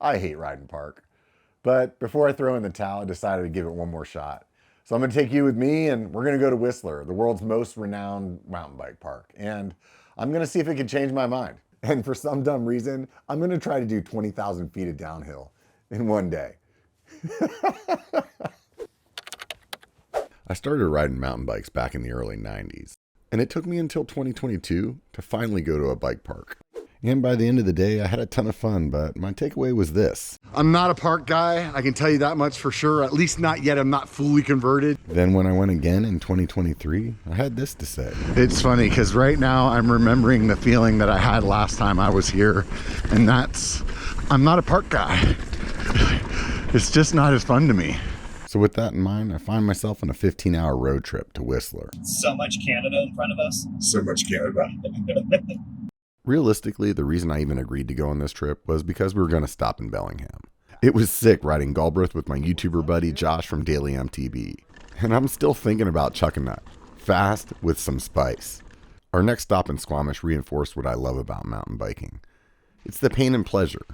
I hate riding park. But before I throw in the towel, I decided to give it one more shot. So I'm going to take you with me, and we're going to go to Whistler, the world's most renowned mountain bike park. And I'm going to see if it can change my mind. And for some dumb reason, I'm going to try to do 20,000 feet of downhill in one day. I started riding mountain bikes back in the early 90s. And it took me until 2022 to finally go to a bike park. And by the end of the day, I had a ton of fun, but my takeaway was this. I'm not a park guy, I can tell you that much for sure, at least not yet. I'm not fully converted. Then when I went again in 2023, I had this to say. It's funny because right now I'm remembering the feeling that I had last time I was here, and that's, I'm not a park guy. It's just not as fun to me. So with that in mind, I find myself on a 15-hour road trip to Whistler. So much Canada in front of us. So much Canada. Realistically, the reason I even agreed to go on this trip was because we were going to stop in Bellingham. It was sick riding Galbraith with my YouTuber buddy Josh from Daily MTB. And I'm still thinking about chucking that. Fast with some spice. Our next stop in Squamish reinforced what I love about mountain biking. It's the pain and pleasure.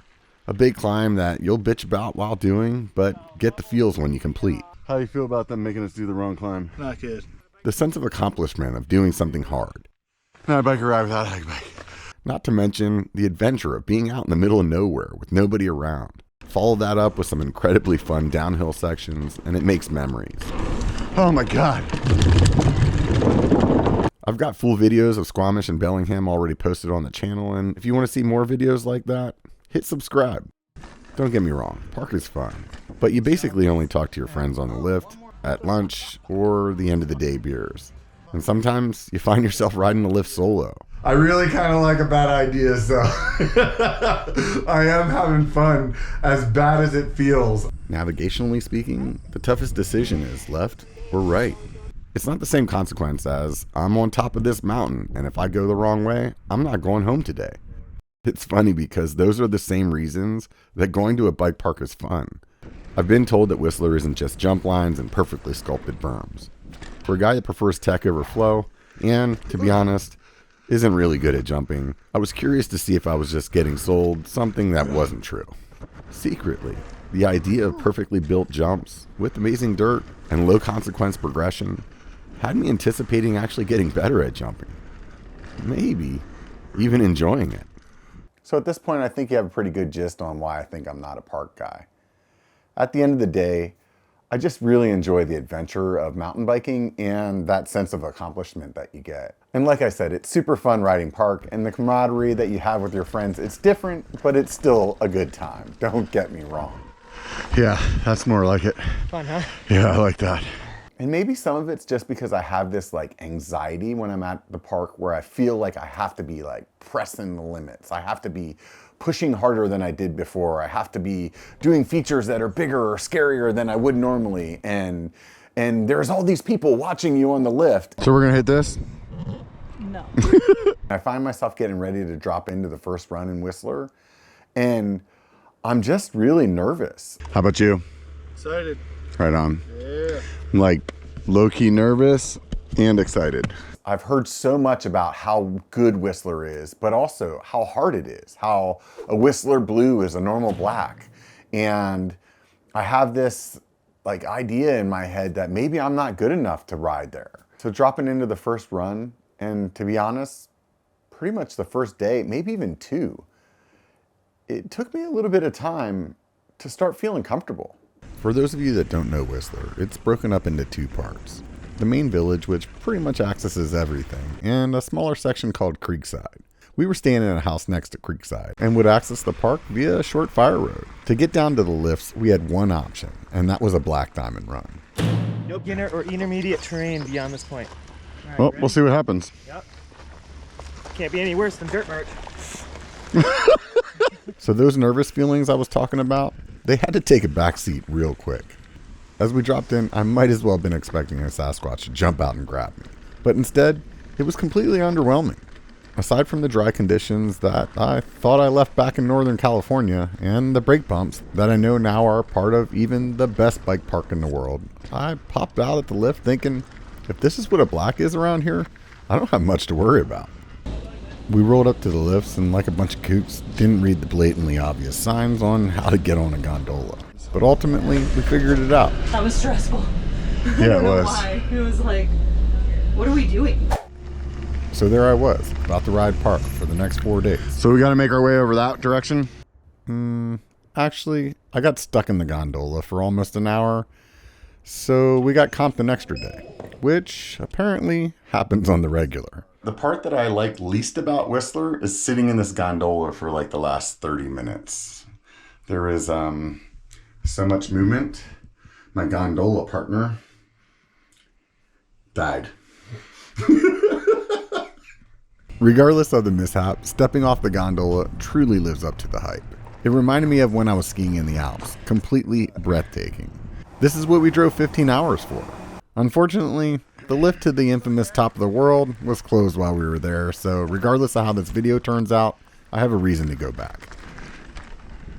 A big climb that you'll bitch about while doing, but get the feels when you complete. How do you feel about them making us do the wrong climb? Not good. The sense of accomplishment of doing something hard. Not a biker ride without a hike bike. Not to mention the adventure of being out in the middle of nowhere with nobody around. Follow that up with some incredibly fun downhill sections, and it makes memories. Oh my God. I've got full videos of Squamish and Bellingham already posted on the channel, and if you want to see more videos like that, hit subscribe. Don't get me wrong, park is fun, but you basically only talk to your friends on the lift, at lunch, or the end of the day beers. And sometimes you find yourself riding the lift solo. I really kind of like a bad idea, so I am having fun, as bad as it feels. Navigationally speaking, the toughest decision is left or right. It's not the same consequence as I'm on top of this mountain, and if I go the wrong way, I'm not going home today. It's funny because those are the same reasons that going to a bike park is fun. I've been told that Whistler isn't just jump lines and perfectly sculpted berms. For a guy that prefers tech over flow, and, to be honest, isn't really good at jumping, I was curious to see if I was just getting sold something that wasn't true. Secretly, the idea of perfectly built jumps with amazing dirt and low consequence progression had me anticipating actually getting better at jumping. Maybe even enjoying it. So at this point, I think you have a pretty good gist on why I think I'm not a park guy. At the end of the day, I just really enjoy the adventure of mountain biking and that sense of accomplishment that you get. And like I said, it's super fun riding park, and the camaraderie that you have with your friends, it's different, but it's still a good time. Don't get me wrong. Yeah, that's more like it. Fun, huh? Yeah, I like that. And maybe some of it's just because I have this like anxiety when I'm at the park where I feel like I have to be like pressing the limits. I have to be pushing harder than I did before. I have to be doing features that are bigger or scarier than I would normally. And there's all these people watching you on the lift. So we're gonna hit this? No. I find myself getting ready to drop into the first run in Whistler, and I'm just really nervous. How about you? Excited. Right on. Yeah. I'm like low-key nervous and excited. I've heard so much about how good Whistler is, but also how hard it is, how a Whistler blue is a normal black. And I have this like idea in my head that maybe I'm not good enough to ride there. So dropping into the first run, and to be honest, pretty much the first day, maybe even two, it took me a little bit of time to start feeling comfortable. For those of you that don't know Whistler, it's broken up into two parts. The main village, which pretty much accesses everything, and a smaller section called Creekside. We were staying in a house next to Creekside and would access the park via a short fire road. To get down to the lifts, we had one option, and that was a black diamond run. No beginner or intermediate terrain beyond this point. All right, Well, ready? we'll see what happens. Yep. Can't be any worse than dirt march. So those nervous feelings I was talking about, they had to take a back seat real quick. As we dropped in, I might as well have been expecting a Sasquatch to jump out and grab me. But instead, it was completely underwhelming. Aside from the dry conditions that I thought I left back in Northern California, and the brake bumps that I know now are part of even the best bike park in the world, I popped out at the lift thinking, if this is what a black is around here, I don't have much to worry about. We rolled up to the lifts and, like a bunch of kooks, didn't read the blatantly obvious signs on how to get on a gondola. But ultimately, we figured it out. That was stressful. Yeah, it was. Why. It was like, what are we doing? So there I was, about to ride park for the next 4 days. So we got to make our way over that direction? Actually, I got stuck in the gondola for almost an hour, so we got comped an extra day, which apparently happens on the regular. The part that I like least about Whistler is sitting in this gondola for like the last 30 minutes. There is so much movement. My gondola partner died. Regardless of the mishap, stepping off the gondola truly lives up to the hype. It reminded me of when I was skiing in the Alps, completely breathtaking. This is what we drove 15 hours for. Unfortunately, the lift to the infamous top of the world was closed while we were there, so regardless of how this video turns out, I have a reason to go back.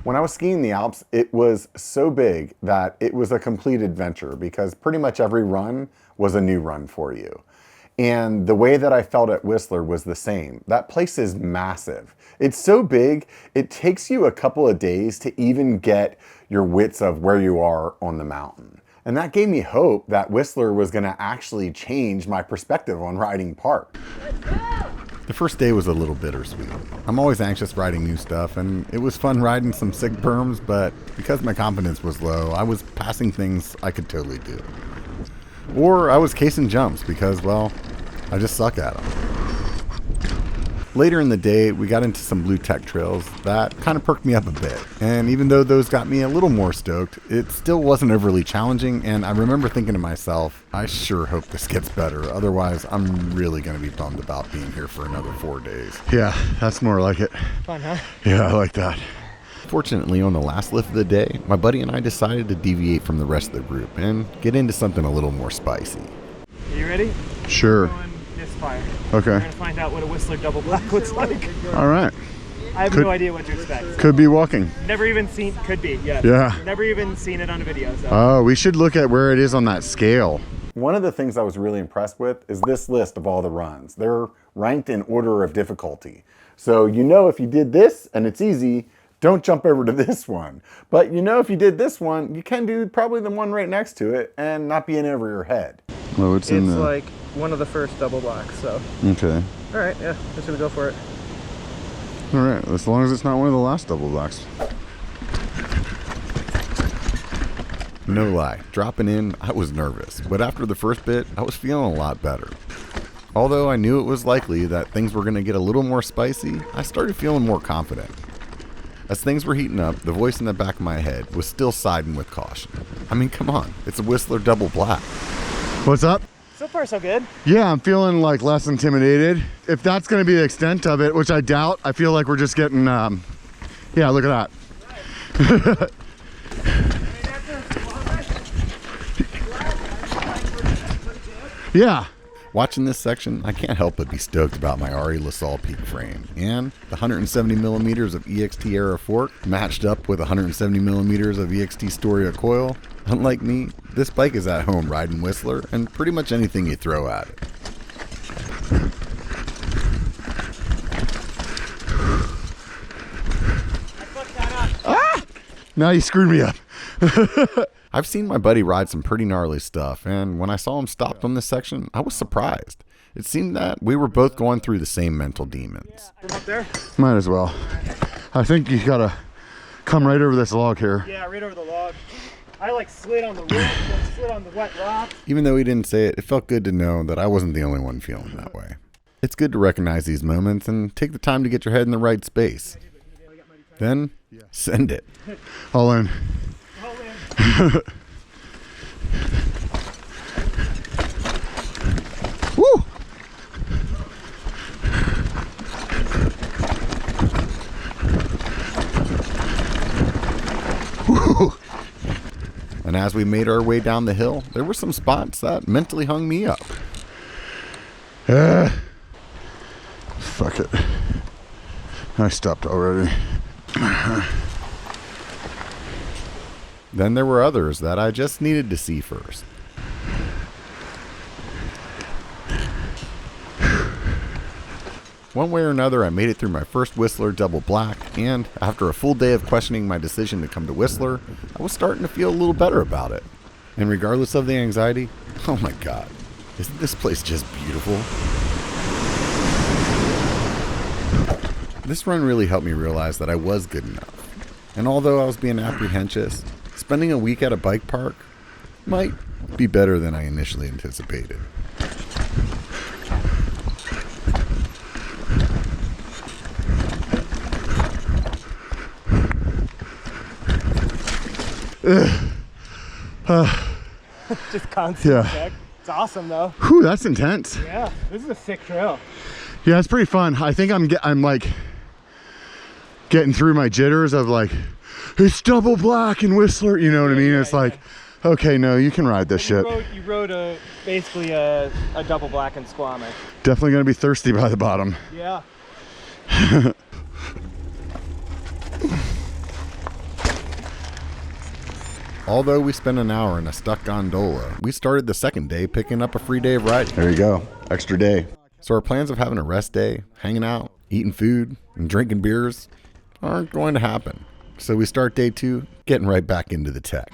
When I was skiing the Alps, it was so big that it was a complete adventure because pretty much every run was a new run for you. And the way that I felt at Whistler was the same. That place is massive. It's so big, it takes you a couple of days to even get your wits of where you are on the mountain. And that gave me hope that Whistler was gonna actually change my perspective on riding park. The first day was a little bittersweet. I'm always anxious riding new stuff, and it was fun riding some sick berms, but because my confidence was low, I was passing things I could totally do. Or I was casing jumps because, well, I just suck at them. Later in the day, we got into some blue tech trails that kind of perked me up a bit. And even though those got me a little more stoked, it still wasn't overly challenging. And I remember thinking to myself, I sure hope this gets better. Otherwise, I'm really going to be bummed about being here for another 4 days. Yeah, that's more like it. Fun, huh? Yeah, I like that. Fortunately, on the last lift of the day, my buddy and I decided to deviate from the rest of the group and get into something a little more spicy. Are you ready? Sure. We're going this fire. Okay. We're gonna find out what a Whistler double black looks like. All right. I have no idea what to expect. Could be walking. Never even seen, could be, yeah. Yeah. Never even seen it on a video, so. Oh, we should look at where it is on that scale. One of the things I was really impressed with is this list of all the runs. They're ranked in order of difficulty. So you know if you did this and it's easy, don't jump over to this one. But you know if you did this one, you can do probably the one right next to it and not be in over your head. Oh, it's in It's the... like one of the first double blacks, so. Okay. All right, yeah, just gonna go for it. All right, as long as it's not one of the last double blacks. No lie, dropping in, I was nervous. But after the first bit, I was feeling a lot better. Although I knew it was likely that things were going to get a little more spicy, I started feeling more confident. As things were heating up, the voice in the back of my head was still siding with caution. I mean, come on, it's a Whistler double black. What's up? So far, so good. Yeah, I'm feeling like less intimidated. If that's going to be the extent of it, which I doubt, I feel like we're just getting, yeah, look at that. Yeah. Watching this section, I can't help but be stoked about my Ari LaSalle Peak frame and the 170 millimeters of EXT Era fork matched up with 170 millimeters of EXT Storia coil. Unlike me, this bike is at home riding Whistler and pretty much anything you throw at it. Ah! Now you screwed me up. I've seen my buddy ride some pretty gnarly stuff, and when I saw him stopped on this section, I was surprised. It seemed that we were both going through the same mental demons. From up there? Might as well. I think you gotta come right over this log here. Yeah, right over the log. I like slid on the wood, slid on the wet rock. Even though he didn't say it, it felt good to know that I wasn't the only one feeling that way. It's good to recognize these moments and take the time to get your head in the right space. Then, send it. All in. Woo! Woo! And as we made our way down the hill, there were some spots that mentally hung me up. Fuck it. I stopped already. Then there were others that I just needed to see first. One way or another, I made it through my first Whistler double black, and after a full day of questioning my decision to come to Whistler, I was starting to feel a little better about it. And regardless of the anxiety, oh my god, isn't this place just beautiful? This run really helped me realize that I was good enough. And although I was being apprehensive, spending a week at a bike park might be better than I initially anticipated. Just constant Yeah. check. It's awesome though. Whew, that's intense. Yeah, this is a sick trail. Yeah, it's pretty fun. I think I'm like getting through my jitters of like, it's double black in Whistler, you know what I mean? It's like, okay, no, you can ride this shit. You rode basically a double black and Squamish. Definitely gonna be thirsty by the bottom. Yeah. Although we spent an hour in a stuck gondola, we started the second day picking up a free day of riding. There you go, extra day. So our plans of having a rest day, hanging out, eating food, and drinking beers aren't going to happen. So we start day 2 getting right back into the tech.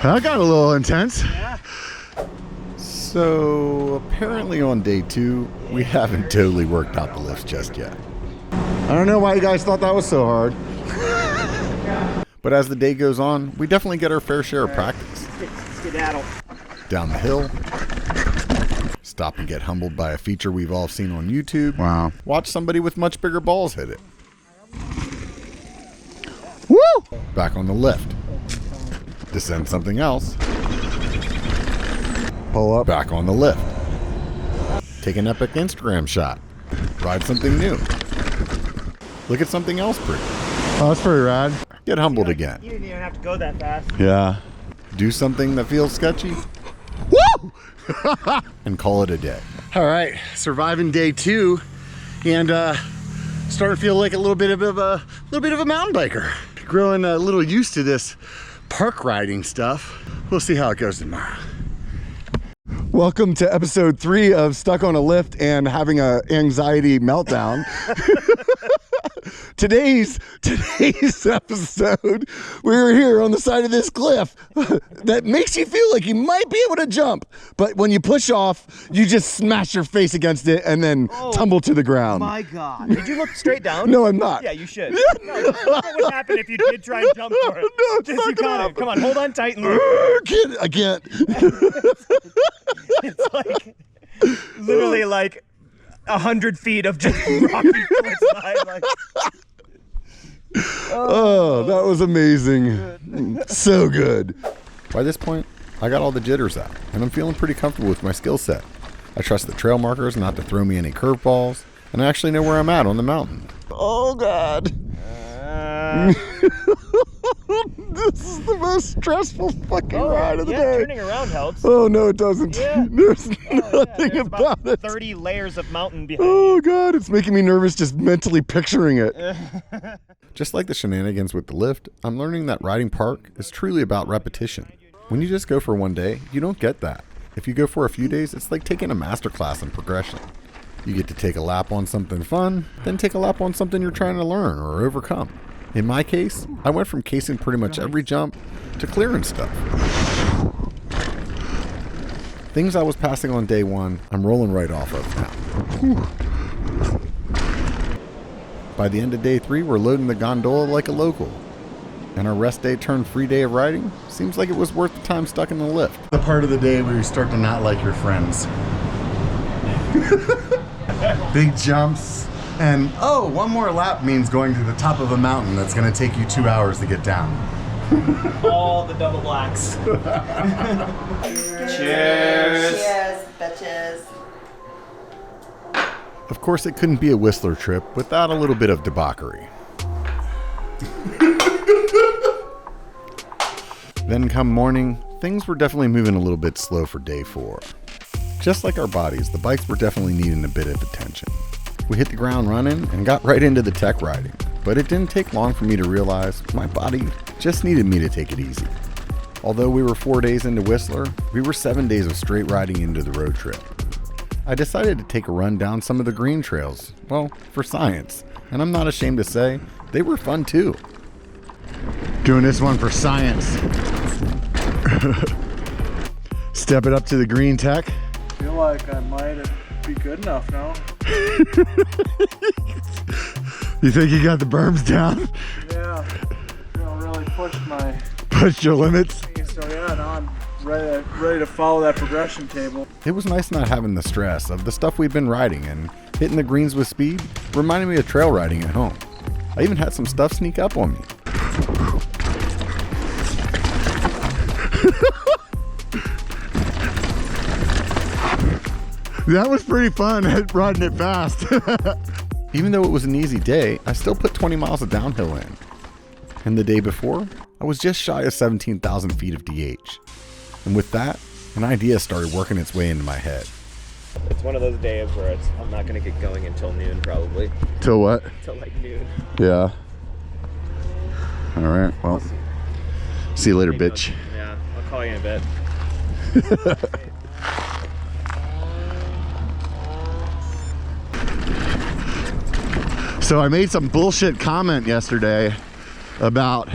That got a little intense. Yeah. So apparently on day 2, we haven't totally worked out the lifts just yet. I don't know why you guys thought that was so hard. But as the day goes on, we definitely get our fair share of practice. Skedaddle. Down the hill, stop and get humbled by a feature we've all seen on YouTube. Wow. Watch somebody with much bigger balls hit it. Woo! Back on the lift. Descend something else. Pull up. Back on the lift. Take an epic Instagram shot. Ride something new. Look at something else pretty. Oh, that's pretty rad. Get humbled again. You didn't even have to go that fast. Yeah. Do something that feels sketchy Woo! and call it a day. All right, surviving day 2, and starting to feel like a little bit of a mountain biker. Growing a little used to this park riding stuff. We'll see how it goes tomorrow. Welcome to episode 3 of Stuck on a Lift and having an anxiety meltdown. Today's episode, we were here on the side of this cliff that makes you feel like you might be able to jump, but when you push off, you just smash your face against it and then tumble to the ground. My God. Did you look straight down? No, I'm not. Yeah, you should. No, what would happen if you did try and jump for it? No, it's Just not you gonna got it. happen. Come on, hold on tight and look. I can't. It's like literally like 100 feet of just rocky cliffside. Like, Oh, that was amazing. So good. By this point, I got all the jitters out, and I'm feeling pretty comfortable with my skill set. I trust the trail markers not to throw me any curveballs, and I actually know where I'm at on the mountain. Oh, God. This is the most stressful fucking ride of the day. Turning around helps. Oh no, it doesn't. Yeah. There's There's nothing about it. 30 layers of mountain behind Oh god, it's making me nervous just mentally picturing it. Just like the shenanigans with the lift, I'm learning that riding park is truly about repetition. When you just go for one day, you don't get that. If you go for a few days, it's like taking a masterclass in progression. You get to take a lap on something fun, then take a lap on something you're trying to learn or overcome. In my case, I went from casing pretty much every jump to clearing stuff. Things I was passing on day one, I'm rolling right off of now. By the end of day 3, we're loading the gondola like a local. And our rest day turned free day of riding seems like it was worth the time stuck in the lift. The part of the day where you start to not like your friends. Big jumps. And oh, one more lap means going to the top of a mountain that's going to take you 2 hours to get down. all the double blacks. Cheers. Cheers, bitches. Of course, it couldn't be a Whistler trip without a little bit of debauchery. Then come morning, things were definitely moving a little bit slow for day 4. Just like our bodies, the bikes were definitely needing a bit of attention. We hit the ground running and got right into the tech riding, but it didn't take long for me to realize my body just needed me to take it easy. Although we were 4 days into Whistler, we were 7 days of straight riding into the road trip. I decided to take a run down some of the green trails, well, for science, and I'm not ashamed to say, they were fun too. Doing this one for science. Step it up to the green tech. I feel like I might be good enough now. You think you got the berms down? Yeah, really Push your limits? so yeah, now I'm ready to follow that progression table. It was nice not having the stress of the stuff we'd been riding, and hitting the greens with speed reminded me of trail riding at home. I even had some stuff sneak up on me. That was pretty fun, riding it fast. Even though it was an easy day, I still put 20 miles of downhill in. And the day before, I was just shy of 17,000 feet of DH. And with that, an idea started working its way into my head. It's one of those days where I'm not going to get going until noon, probably. Till what? Till like noon. Yeah. All right, well, see you later, bitch. Yeah, I'll call you in a bit. So I made some bullshit comment yesterday about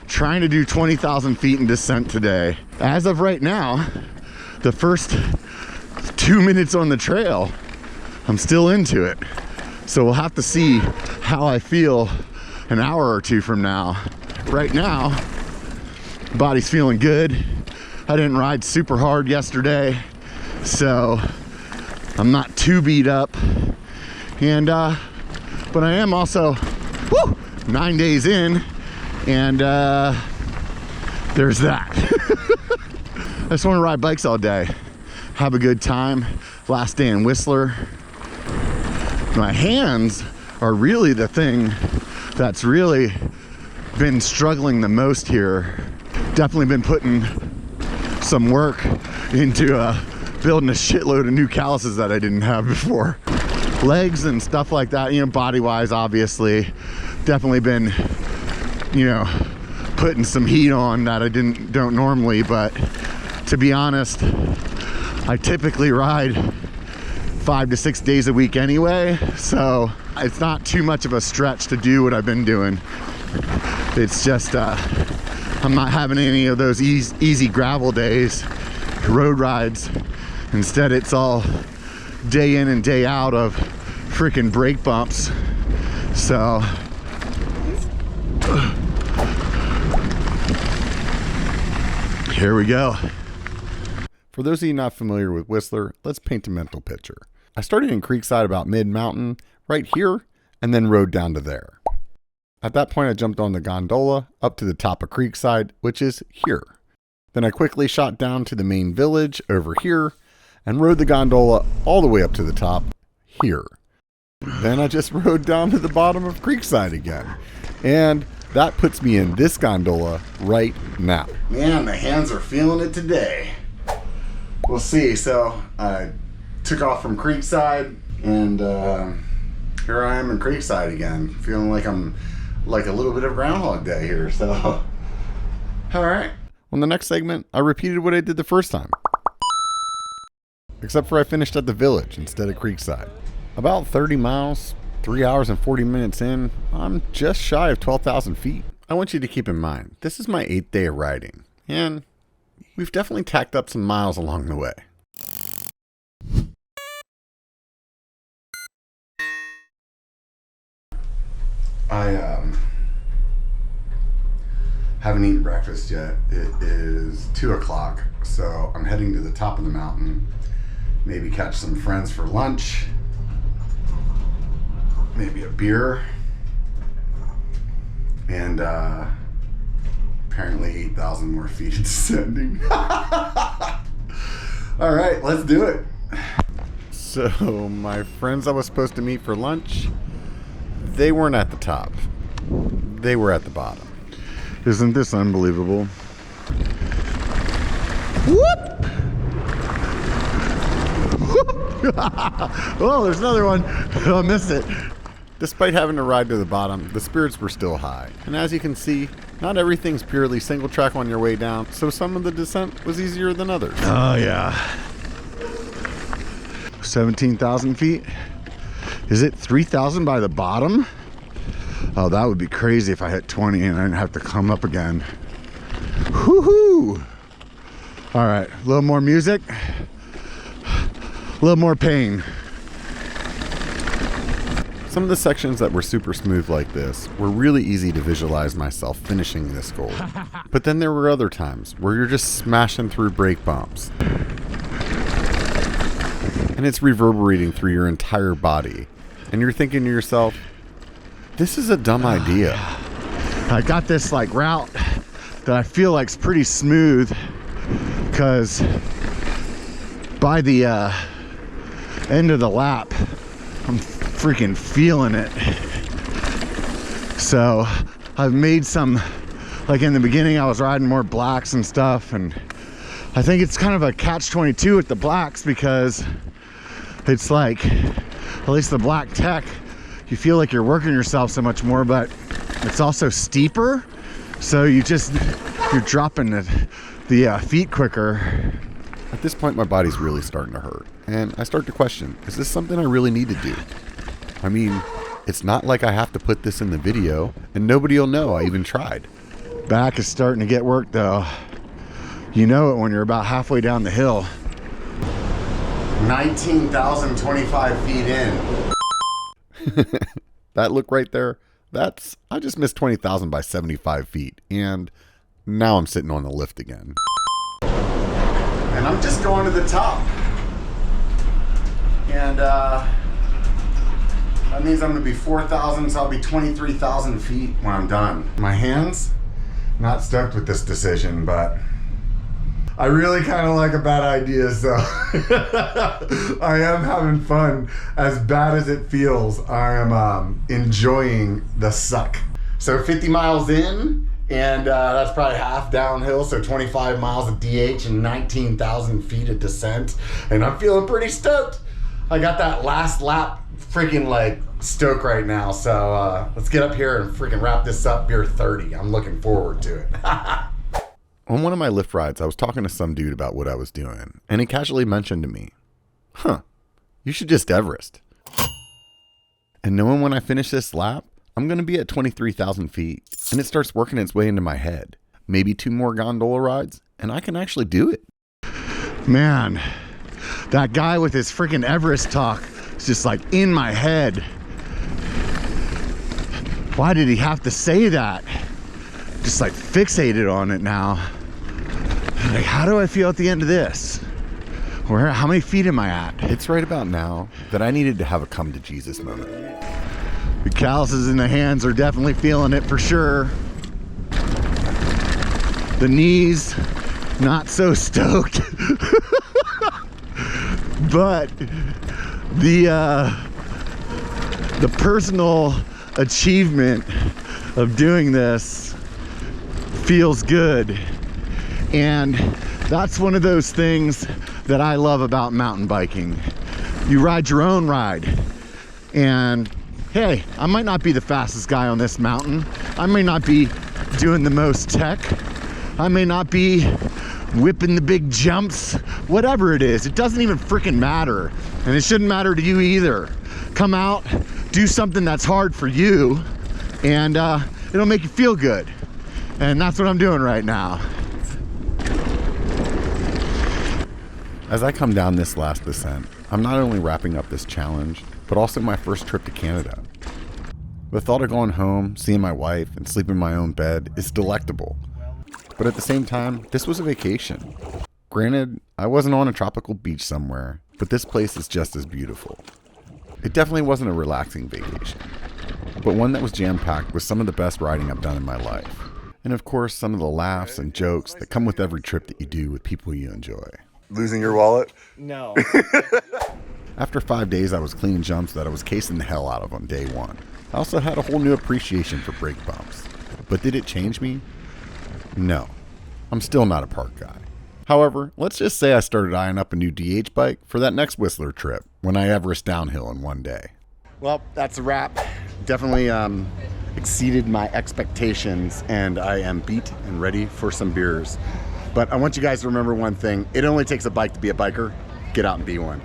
trying to do 20,000 feet in descent today. As of right now, the first 2 minutes on the trail, I'm still into it. So we'll have to see how I feel an hour or two from now. Right now, body's feeling good. I didn't ride super hard yesterday, so I'm not too beat up. And but I am also 9 days in, and there's that. I just want to ride bikes all day, have a good time. Last day in Whistler. My hands are really the thing that's really been struggling the most here. Definitely been putting some work into building a shitload of new calluses that I didn't have before. Legs and stuff like that, you know, body-wise, obviously. Definitely been, you know, putting some heat on that I don't normally, but to be honest, I typically ride 5 to 6 days a week anyway, so it's not too much of a stretch to do what I've been doing. It's just I'm not having any of those easy gravel days, road rides. Instead, it's all day in and day out of freaking brake bumps. So here we go. For those of you not familiar with Whistler, let's paint a mental picture. I started in Creekside about mid-mountain, right here, and then rode down to there. At that point, I jumped on the gondola up to the top of Creekside, which is here. Then I quickly shot down to the main village over here, and rode the gondola all the way up to the top here. Then I just rode down to the bottom of Creekside again. And That puts me in this gondola right now. Man, the hands are feeling it today. We'll see. So I took off from Creekside, and here I am in Creekside again, feeling like I'm like a little bit of Groundhog Day here. So, all right. On the next segment, I repeated what I did the first time. Except for I finished at the village instead of Creekside. About 30 miles, 3 hours and 40 minutes in, I'm just shy of 12,000 feet. I want you to keep in mind, this is my 8th day of riding, and we've definitely tacked up some miles along the way. I haven't eaten breakfast yet. It is 2 o'clock, so I'm heading to the top of the mountain. Maybe catch some friends for lunch. Maybe a beer. And apparently 8,000 more feet descending. All right, let's do it. So my friends I was supposed to meet for lunch, they weren't at the top. They were at the bottom. Isn't this unbelievable? Whoop! Oh, there's another one. I missed it. Despite having to ride to the bottom, the spirits were still high. And as you can see, not everything's purely single track on your way down, so some of the descent was easier than others. Oh, yeah. 17,000 feet? Is it 3,000 by the bottom? Oh, that would be crazy if I hit 20 and I didn't have to come up again. Woohoo! All right, a little more music, a little more pain. Some of the sections that were super smooth like this were really easy to visualize myself finishing this goal. But then there were other times where you're just smashing through brake bumps. And it's reverberating through your entire body. And you're thinking to yourself, this is a dumb idea. I got this like route that I feel like's pretty smooth, because by the end of the lap, I'm freaking feeling it. So I've made some, like in the beginning I was riding more blacks and stuff, and I think it's kind of a catch-22 with the blacks, because it's like, at least the black tech, you feel like you're working yourself so much more, but it's also steeper, so you're dropping the feet quicker. At this point, my body's really starting to hurt, and I start to question, is this something I really need to do? I mean, it's not like I have to put this in the video, and nobody will know I even tried. Back is starting to get work though. You know it when you're about halfway down the hill. 19,025 feet in. That look right there, I just missed 20,000 by 75 feet, and now I'm sitting on the lift again. And I'm just going to the top. And that means I'm gonna be 4,000, so I'll be 23,000 feet when I'm done. My hands, not stoked with this decision, but I really kind of like a bad idea, so I am having fun. As bad as it feels, I am enjoying the suck. So 50 miles in, and that's probably half downhill, so 25 miles of DH and 19,000 feet of descent, and I'm feeling pretty stoked. I got that last lap freaking like stoke right now, so let's get up here and freaking wrap this up beer 30. I'm looking forward to it. On one of my lift rides, I was talking to some dude about what I was doing, and he casually mentioned to me, you should just Everest. And knowing when I finish this lap, I'm going to be at 23,000 feet, and it starts working its way into my head. Maybe 2 more gondola rides, and I can actually do it. Man, that guy with his freaking Everest talk is just like in my head. Why did he have to say that? Just like fixated on it now. Like, how do I feel at the end of this? How many feet am I at? It's right about now that I needed to have a come to Jesus moment. The calluses in the hands are definitely feeling it for sure. The knees, not so stoked. But the personal achievement of doing this feels good. And that's one of those things that I love about mountain biking. You ride your own ride. And hey, I might not be the fastest guy on this mountain. I may not be doing the most tech. I may not be whipping the big jumps. Whatever it is, it doesn't even freaking matter. And it shouldn't matter to you either. Come out, do something that's hard for you, and it'll make you feel good. And that's what I'm doing right now. As I come down this last descent, I'm not only wrapping up this challenge, but also my first trip to Canada. The thought of going home, seeing my wife, and sleeping in my own bed is delectable. But at the same time, this was a vacation. Granted, I wasn't on a tropical beach somewhere, but this place is just as beautiful. It definitely wasn't a relaxing vacation, but one that was jam-packed with some of the best riding I've done in my life. And of course, some of the laughs and jokes that come with every trip that you do with people you enjoy. Losing your wallet? No. After 5 days, I was cleaning jumps that I was casing the hell out of on day one. I also had a whole new appreciation for brake bumps. But did it change me? No. I'm still not a park guy. However, let's just say I started eyeing up a new DH bike for that next Whistler trip when I Everest downhill in one day. Well, that's a wrap. Definitely exceeded my expectations, and I am beat and ready for some beers. But I want you guys to remember one thing. It only takes a bike to be a biker. Get out and be one.